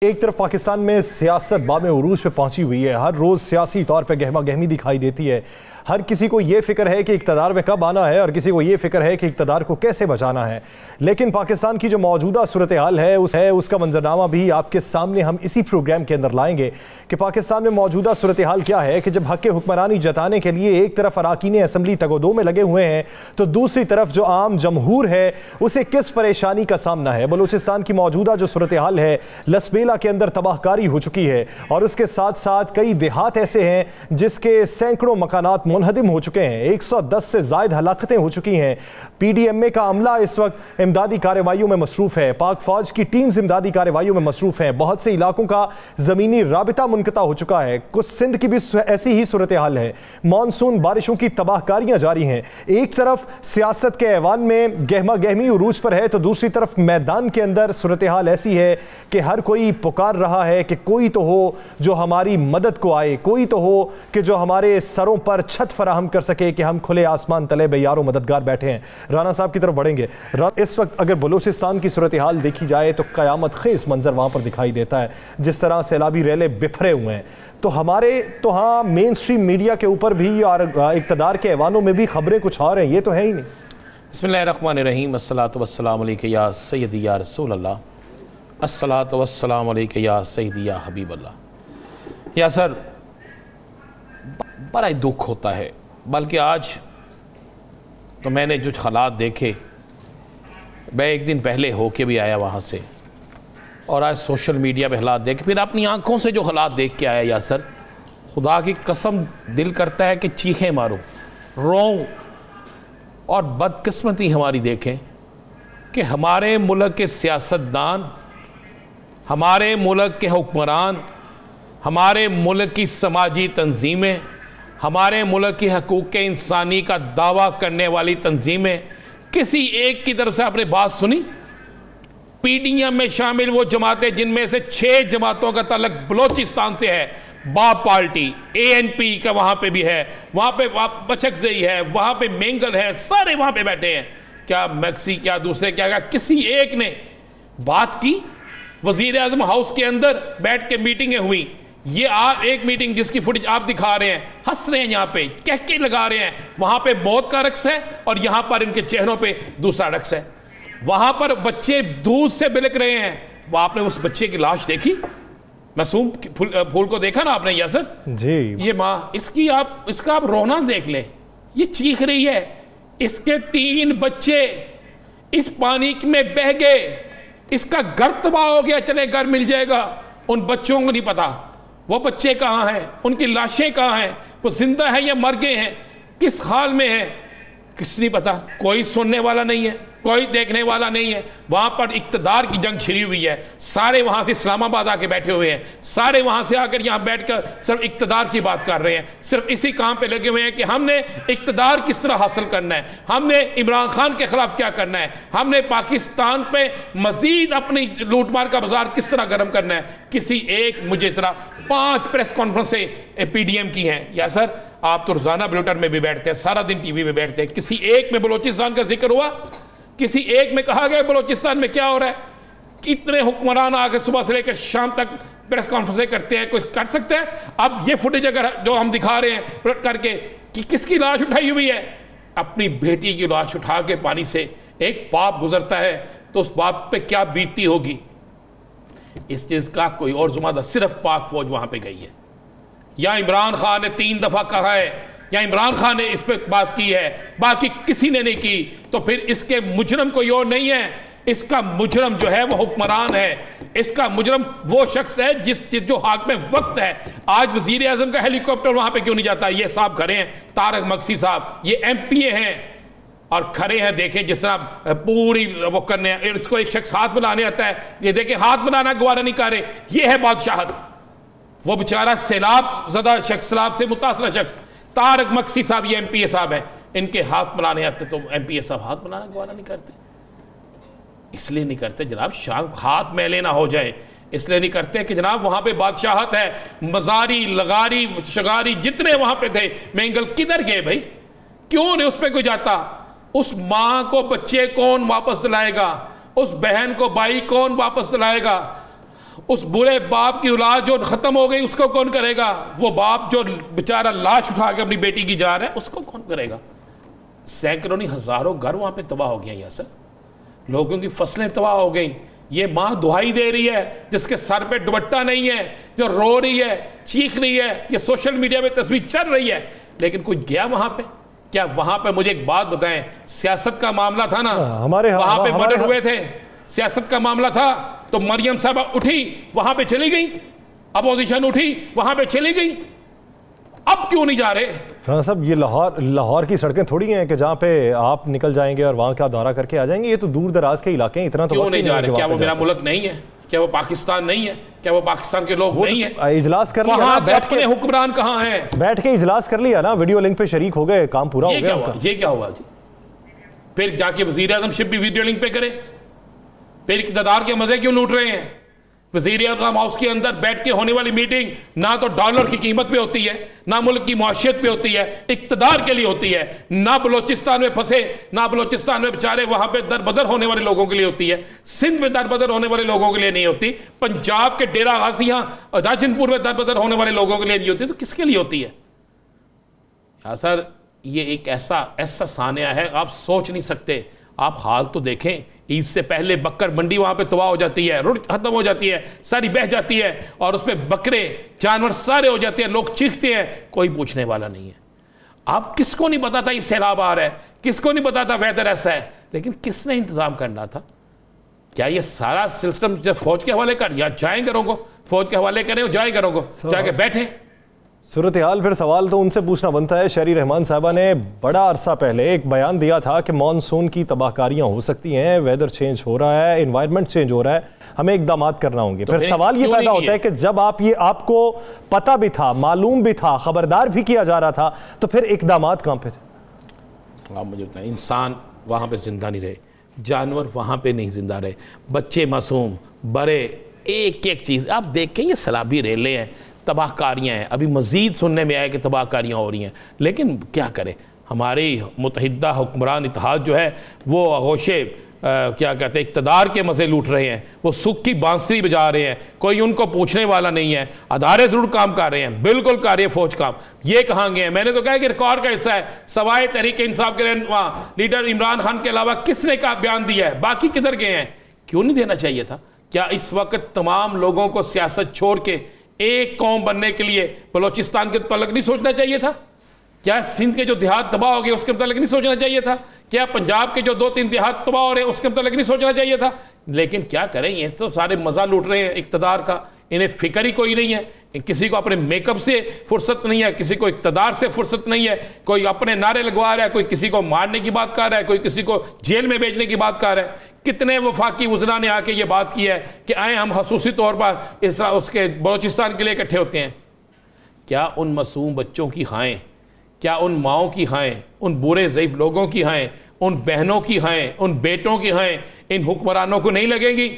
एक तरफ पाकिस्तान में सियासत बामे उरूज पे पहुंची हुई है। हर रोज सियासी तौर पे गहमा गहमी दिखाई देती है। हर किसी को ये फिक्र है कि इक़्तिदार में कब आना है और किसी को ये फिक्र है कि इक़्तिदार को कैसे बचाना है। लेकिन पाकिस्तान की जो मौजूदा सूरत हाल है उसका मंजरनामा भी आपके सामने हम इसी प्रोग्राम के अंदर लाएंगे कि पाकिस्तान में मौजूदा सूरत हाल क्या है कि जब हक़ हुक्मरानी जताने के लिए एक तरफ अरकान असम्बली तगोदो में लगे हुए हैं तो दूसरी तरफ जो आम जमहूर है उसे किस परेशानी का सामना है। बलूचिस्तान की मौजूदा जो सूरत हाल है, लसबेला के अंदर तबाहकारी हो चुकी है और उसके साथ साथ कई देहात ऐसे हैं जिसके सैकड़ों मकानात मुनहदिम हो चुके हैं। 110 से ज़ायद हलाकतें हो चुकी हैं। PDMA का अमला इस वक्त इमदादी कार्रवाइयों में मसरूफ़ है। पाक फौज की टीम्स इमदादी कार्रवाइयों में मसरूफ़ हैं। बहुत से इलाकों का ज़मीनी राबिता मुनक़ता हो चुका है। कुछ सिंध की भी ऐसी ही सूरत हाल है। मानसून बारिशों की तबाहकारियाँ जारी हैं। एक तरफ सियासत के ऐवान में गहमा गहमी उरूज पर है तो दूसरी तरफ मैदान के अंदर सूरत हाल ऐसी है कि हर कोई पुकार रहा है कि कोई तो हो जो हमारी मदद को आए, कोई तो हो कि जो हमारे सरों पर छत फराहम कर सके कि हम खुले आसमान तले बेयारो मददगार बैठे हैं। राना साहब की तरफ बढ़ेंगे। इस वक्त अगर बलूचिस्तान की सूरत हाल देखी जाए तो कयामत खेज मंजर वहां पर दिखाई देता है। जिस तरह सैलाबी रेले बिफरे हुए हैं तो हाँ मेन स्ट्रीम मीडिया के ऊपर भी और इक़्तिदार के ऐवानों में भी खबरें कुछ और हैं, ये तो है ही नहीं। बिस्मिल्लाहिर्रहमानिर्रहीम, अस्सलातु वस्सलामु अलैका या सय्यदी या रसूल अल्लाह, अस्सलातु वस्सलामु अलैका या सय्यदी या हबीब अल्लाह। या सर, बड़ा ही दुख होता है। बल्कि आज तो मैंने जो हालात देखे, मैं एक दिन पहले होके भी आया वहाँ से, और आज सोशल मीडिया पे हालात देखे, फिर अपनी आंखों से जो हालात देख के आया, या सर खुदा की कसम दिल करता है कि चीखें मारूं, रोऊं। और बदकिस्मती हमारी देखें कि हमारे मुल्क के सियासतदान, हमारे मुल्क के हुक्मरान, हमारे मुल्क की समाजी तंजीमें, हमारे मुल्क की हकूक़ के इंसानी का दावा करने वाली तंजीमें, किसी एक की तरफ से आपने बात सुनी? PDM में शामिल वो जमातें जिनमें से 6 जमातों का ताल्लुक बलोचिस्तान से है। बाप पार्टी, ANP का वहाँ पे भी है, वहाँ पे बचकजई है, वहाँ पे मेंगल है, सारे वहाँ पे बैठे हैं। क्या मैक्सी, क्या दूसरे, क्या किसी एक ने बात की? वज़ीर आज़म हाउस के अंदर बैठ के मीटिंगें हुई। ये आप एक मीटिंग जिसकी फुटेज आप दिखा रहे हैं, हंस रहे हैं, यहाँ पे कहके लगा रहे हैं, वहाँ पे मौत का रक्स है और यहाँ पर इनके चेहरों पे दूसरा रक्स है। वहाँ पर बच्चे दूध से बिलक रहे हैं। वो आपने उस बच्चे की लाश देखी? मासूम फूल को देखा ना आपने? या सर जी, ये माँ, इसका आप रोना देख ले। ये चीख रही है, इसके 3 बच्चे इस पानी में बह गए, इसका घर तबाह हो गया, चले घर मिल जाएगा। उन बच्चों को नहीं पता वो बच्चे कहाँ हैं, उनकी लाशें कहाँ हैं, वो जिंदा हैं या मर गए हैं, किस हाल में हैं, किस नहीं पता। कोई सुनने वाला नहीं है, कोई देखने वाला नहीं है। वहाँ पर इक़्तिदार की जंग छिड़ी हुई है। सारे वहाँ से इस्लामाबाद आके बैठे हुए हैं, सारे वहाँ से आकर यहाँ बैठकर सिर्फ इक़्तिदार की बात कर रहे हैं, सिर्फ इसी काम पे लगे हुए हैं कि हमने इक़्तिदार किस तरह हासिल करना है, हमने इमरान खान के खिलाफ क्या करना है, हमने पाकिस्तान पे मजीद अपनी लूटमार का बाजार किस तरह गर्म करना है। किसी एक, मुझे तरह 5 प्रेस कॉन्फ्रेंसें PDM की हैं। या सर, आप तो रोज़ाना बुलेटिन में भी बैठते हैं, सारा दिन TV में बैठते हैं, किसी एक में बलोचिस्तान का जिक्र हुआ? किसी एक में कहा गया बलोचिस्तान में क्या हो रहा है? कितने हुक्मरान आके सुबह से लेकर शाम तक प्रेस कॉन्फ्रेंसें करते हैं, कुछ कर सकते हैं? अब ये फुटेज अगर जो हम दिखा रहे हैं करके कि किसकी लाश उठाई हुई है? अपनी बेटी की लाश उठा के पानी से एक बाप गुजरता है तो उस बाप पे क्या बीतती होगी। इस चीज़ का कोई और जुम्मेदार सिर्फ पाक फौज वहाँ पे गई है, या इमरान खान ने 3 दफ़ा कहा है, या इमरान खान ने इस पर बात की है, बाकी किसी ने नहीं की। तो फिर इसके मुजरम कोई और नहीं है, इसका मुजरम जो है वो हुक्मरान है, इसका मुजरम वो शख्स है जो हाथ में वक्त है। आज वजीर आजम का हेलीकॉप्टर वहां पे क्यों नहीं जाता? ये साहब खड़े हैं, तारक मक्सी साहब, ये MPA हैं और खड़े हैं, देखें जिस तरह पूरी वो करने हैं। इसको एक शख्स हाथ बनाने आता है, ये देखें हाथ बनाना गवारा नहीं कर रहे। ये है बादशाहत। वो बेचारा सैलाब ज़दा शख्स, सैलाब से मुतासरा शख्स तारक मक्सी साहब, ये MPA साहब है, इनके हाथ बनाने आते तो MPA साहब हाथ बनाना गवारा नहीं करते। इसलिए नहीं करते जनाब, शाम हाथ मैले ना हो जाए, इसलिए नहीं करते कि जनाब वहाँ पे बादशाहत है। मजारी, लगारी, शगारी जितने वहाँ पे थे, मेंगल किधर गए भाई? क्यों नहीं उस पर कोई जाता? उस माँ को बच्चे कौन वापस दिलाएगा? उस बहन को भाई कौन वापस दिलाएगा? उस बुरे बाप की औलाद जो ख़त्म हो गई उसको कौन करेगा? वो बाप जो बेचारा लाश उठा के अपनी बेटी की जा रहा है उसको कौन करेगा? सैकड़ों नहीं हज़ारों घर वहाँ पे तबाह हो गया यासर, लोगों की फसलें तबाह हो गई। ये माँ दुहाई दे रही है जिसके सर पे दुपट्टा नहीं है, जो रो रही है, चीख रही है, ये सोशल मीडिया पे तस्वीर चल रही है, लेकिन कोई गया वहाँ पे? क्या वहाँ पे मुझे एक बात बताएं, सियासत का मामला था ना, वहाँ पे मर्डर हुए थे, सियासत का मामला था तो मरियम साहबा उठी वहाँ पे चली गई, अपोजिशन उठी वहाँ पे चली गई, अब क्यों नहीं जा रहे? राणा साहब, ये लाहौर की सड़कें थोड़ी हैं कि जहाँ पे आप निकल जाएंगे और वहाँ का दौरा करके आ जाएंगे। ये तो दूर दराज के इलाके हैं, इतना तो क्यों नहीं जा रहे? क्या वो मेरा मुल्क नहीं है? क्या वो पाकिस्तान नहीं है? क्या वो पाकिस्तान के लोग नहीं है? इजलास कर लिया, अपने हुक्मरान कहाँ हैं? बैठ के इजलास कर लिया ना, वीडियो लिंक पे शरीक हो गए, काम पूरा हो गया। ये क्या हुआ जी? फिर जाके वजीर आजम शिप भी वीडियो लिंक पे करे? फिर इक़्तिदार के मजे क्यों लूट रहे हैं? वज़ीर आज़म हाउस के अंदर बैठ के होने वाली मीटिंग ना तो डॉलर की कीमत पे होती है, ना मुल्क की मुआशियत पे होती है, इक़्तिदार के लिए होती है, ना बलोचिस्तान में फंसे, ना बलोचिस्तान में बेचारे वहाँ पे दरबदर होने वाले लोगों के लिए होती है, सिंध में दरबदर होने वाले लोगों के लिए नहीं होती, पंजाब के डेरा गाजियाँ राजनपुर में दरबदर होने वाले लोगों के लिए नहीं होती, तो किसके लिए होती है? हाँ सर, ये एक ऐसा सानिया है, आप सोच नहीं सकते। आप हाल तो देखें, ईद से पहले बकर मंडी वहाँ पे तबाह हो जाती है, रोड खत्म हो जाती है, सारी बह जाती है और उसमें बकरे जानवर सारे हो जाते हैं, लोग चीखते हैं, कोई पूछने वाला नहीं है। आप किसको नहीं पता था ये सैलाब आ रहा है, किसको नहीं पता था वेदर ऐसा है, लेकिन किसने इंतजाम करना था? क्या ये सारा सिस्टम जब फौज के हवाले कर, या जाए घरों को फौज के हवाले करें, जाए घरों को जाके बैठे? सूरत हाल, फिर सवाल तो उनसे पूछना बनता है। शहरी रहमान साहबा ने बड़ा अरसा पहले एक बयान दिया था कि मानसून की तबाहकारियां हो सकती हैं, वेदर चेंज हो रहा है, एनवायरनमेंट चेंज हो रहा है, हमें इकदाम करना होंगे। तो फिर सवाल ये पैदा होता है कि जब आपको पता भी था, मालूम भी था, खबरदार भी किया जा रहा था, तो फिर इकदाम कहाँ पे थे? आप मुझे बताएं, इंसान वहाँ पे जिंदा नहीं रहे, जानवर वहाँ पे नहीं जिंदा रहे, बच्चे मासूम, बड़े, एक एक चीज़ आप देखें, ये सैलाबी रेले हैं, तबाहकारियाँ हैं। अभी मज़ीद सुनने में आया कि तबाहकारियाँ हो रही हैं, लेकिन क्या करें, हमारी मुत्तहिदा हुक्मरान इत्तेहाद जो है वो आगोशे क्या कहते हैं इक़्तिदार के मज़े लूट रहे हैं, वो सुख की बांसुरी बजा रहे हैं, कोई उनको पूछने वाला नहीं है। अदारे ज़रूर काम कर रहे हैं, बिल्कुल कर रही है फ़ौज काम, ये कहाँ गए हैं? मैंने तो कहा कि रिकॉर्ड का हिस्सा है, सवाए तहरीक इंसाफ के लीडर इमरान खान के अलावा किसने का बयान दिया है? बाकी किधर गए हैं? क्यों नहीं देना चाहिए था? क्या इस वक्त तमाम लोगों को सियासत छोड़ के एक कौम बनने के लिए बलोचिस्तान के मुतालिक नहीं सोचना चाहिए था? क्या सिंध के जो देहात तबाह हो गए उसके मुतालिक नहीं सोचना चाहिए था? क्या पंजाब के जो 2-3 देहात तबाह हो रहे हैं उसके मुतालिक नहीं सोचना चाहिए था? लेकिन क्या करें, ये तो सारे मज़ा लूट रहे हैं इक़्तिदार का, इन्हें फ़िक्र ही कोई नहीं है। किसी को अपने मेकअप से फुर्सत नहीं है, किसी को इक़्तिदार से फुर्सत नहीं है, कोई अपने नारे लगवा रहा है, कोई किसी को मारने की बात कर रहा है, कोई किसी को जेल में भेजने की बात कर रहा है। कितने वफाकी वज़रा ने आके ये बात की है कि आए हम खसूसी तौर पर उसके बलोचिस्तान के लिए इकट्ठे होते हैं। क्या उन मासूम बच्चों की खाएँ, क्या उन माओं की खाएँ, उन बुरे ज़ईफ़ लोगों की खाएँ, उन बहनों की खाएँ, उन बेटों की खाएँ, इन हुक्मरानों को नहीं लगेंगी?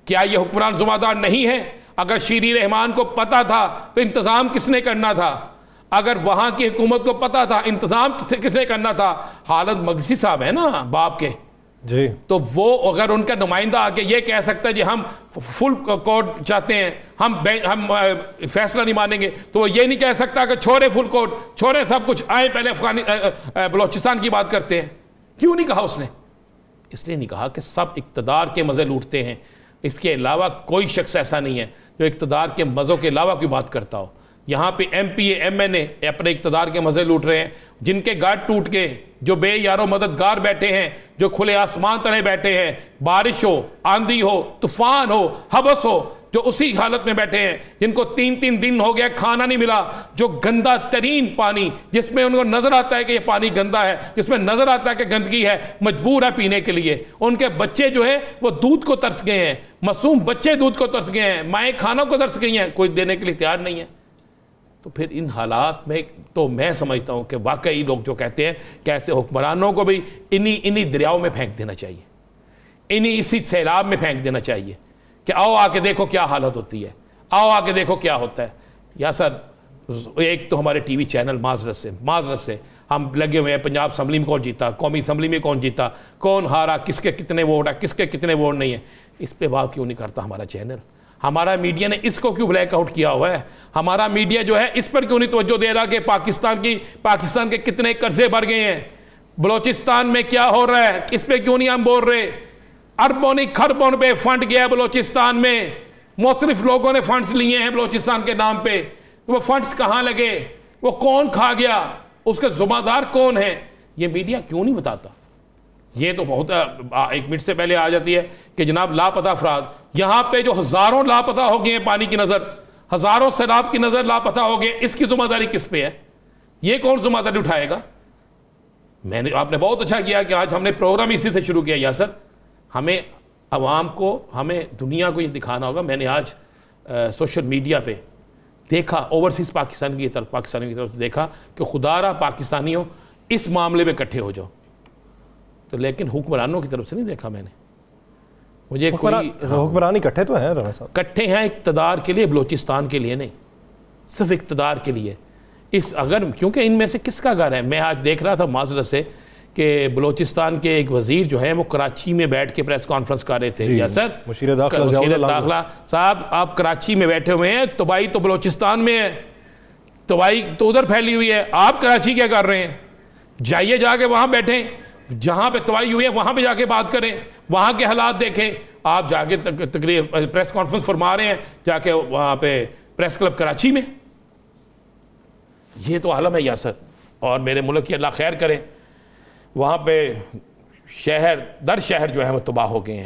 क्या ये हुक्मरान ज़िम्मेदार नहीं है? अगर शीरी रहमान को पता था तो इंतज़ाम किसने करना था? अगर वहाँ की हुकूमत को पता था, इंतज़ाम किसने करना था? हालत मगसी साहब है ना बाप के जी, तो वो अगर उनका नुमाइंदा आके ये कह सकता है जी हम फुल कोर्ट चाहते हैं, हम फैसला नहीं मानेंगे, तो वो ये नहीं कह सकता कि छोड़े फुल कोर्ट, छोड़े सब कुछ, आए पहले बलोचिस्तान की बात करते हैं। क्यों नहीं कहा उसने? इसलिए नहीं कहा कि सब इक़्तिदार के मज़े लूटते हैं, इसके अलावा कोई शख्स ऐसा नहीं है जो इक़्तिदार के मज़ों के अलावा कोई बात करता हो। यहाँ पे MP MNA अपने इक़्तिदार के मज़े लूट रहे हैं, जिनके गार्ड टूट के, जो बेयारो मददगार बैठे हैं, जो खुले आसमान तले बैठे हैं, बारिश हो, आंधी हो, तूफ़ान हो, हबस हो, जो उसी हालत में बैठे हैं, जिनको 3-3 दिन हो गया खाना नहीं मिला, जो गंदा तरीन पानी, जिसमें उनको नज़र आता है कि ये पानी गंदा है, जिसमें नज़र आता है कि गंदगी है, मजबूर है पीने के लिए। उनके बच्चे जो है वो दूध को तरस गए हैं, मासूम बच्चे दूध को तरस गए हैं, माएँ खानों को तरस गई हैं, कोई देने के लिए तैयार नहीं है। तो फिर इन हालात में तो मैं समझता हूँ कि वाकई लोग जो कहते हैं कि ऐसे हुक्मरानों को भी इन्हीं दरियाओं में फेंक देना चाहिए, इसी सैलाब में फेंक देना चाहिए कि आओ आके देखो क्या हालत होती है, आओ आके देखो क्या होता है। या सर, एक तो हमारे TV चैनल माजरत से हम लगे हुए हैं, पंजाब असम्बली में कौन जीता, कौमी असम्बली में कौन जीता, कौन हारा, किसके कितने वोट है, किसके कितने वोट नहीं है, इस पर बात क्यों नहीं करता हमारा चैनल? हमारा मीडिया ने इसको क्यों ब्लैकआउट किया हुआ है? हमारा मीडिया जो है इस पर क्यों नहीं तवज्जो दे रहा कि पाकिस्तान के कितने कर्जे भर गए हैं, बलोचिस्तान में क्या हो रहा है, इस पर क्यों नहीं हम बोल रहे? अरबों नहीं खरबों पे फंड गया बलोचिस्तान में, मुख्तलिफ लोगों ने फंड्स लिए हैं बलोचिस्तान के नाम पे, तो वो फंड्स कहाँ लगे, वो कौन खा गया, उसके जुम्मेदार कौन है, ये मीडिया क्यों नहीं बताता? ये तो बहुत एक मिनट से पहले आ जाती है कि जनाब लापता अफराद, यहाँ पे जो हज़ारों लापता हो गए हैं, पानी की नज़र, हज़ारों सैलाब की नज़र लापता हो गए, इसकी जिम्मेदारी किस पे है? ये कौन जिम्मेदारी उठाएगा? आपने बहुत अच्छा किया कि आज हमने प्रोग्राम इसी से शुरू किया। यासर, हमें अवाम को, हमें दुनिया को ये दिखाना होगा। मैंने आज सोशल मीडिया पे देखा, ओवरसीज़ पाकिस्तानियों की तरफ से देखा कि खुदारा पाकिस्तानियों इस मामले में इकट्ठे हो जाओ, तो लेकिन हुक्मरानों की तरफ से नहीं देखा मैंने। मुझे हुक्मरान इकट्ठे तो हैं राना साहब, इकट्ठे हैं इक़्तिदार के लिए, बलोचिस्तान के लिए नहीं, सिर्फ इक़्तिदार के लिए। क्योंकि इनमें से किसका घर है? मैं आज देख रहा था माजरत से कि बलोचिस्तान के एक वजीर जो है वो कराची में बैठ के प्रेस कॉन्फ्रेंस कर रहे थे। या सर, मुशीर दाखिला साहब, आप कराची में बैठे हुए हैं, तबाही तो बलोचिस्तान में है, तबाही तो उधर फैली हुई है, आप कराची क्या कर रहे हैं? जाइए, जाके वहाँ बैठें, जहाँ पे तबाही हुई है वहाँ पे जाके बात करें, वहाँ के हालात देखें। आप जाके तकरीर प्रेस कॉन्फ्रेंस फरमा रहे हैं जाके वहाँ पे प्रेस क्लब कराची में। ये तो आलम है यासर, और मेरे मुल्क की अल्लाह खैर करे, वहाँ पे शहर दर शहर जो है वो तबाह हो गए हैं।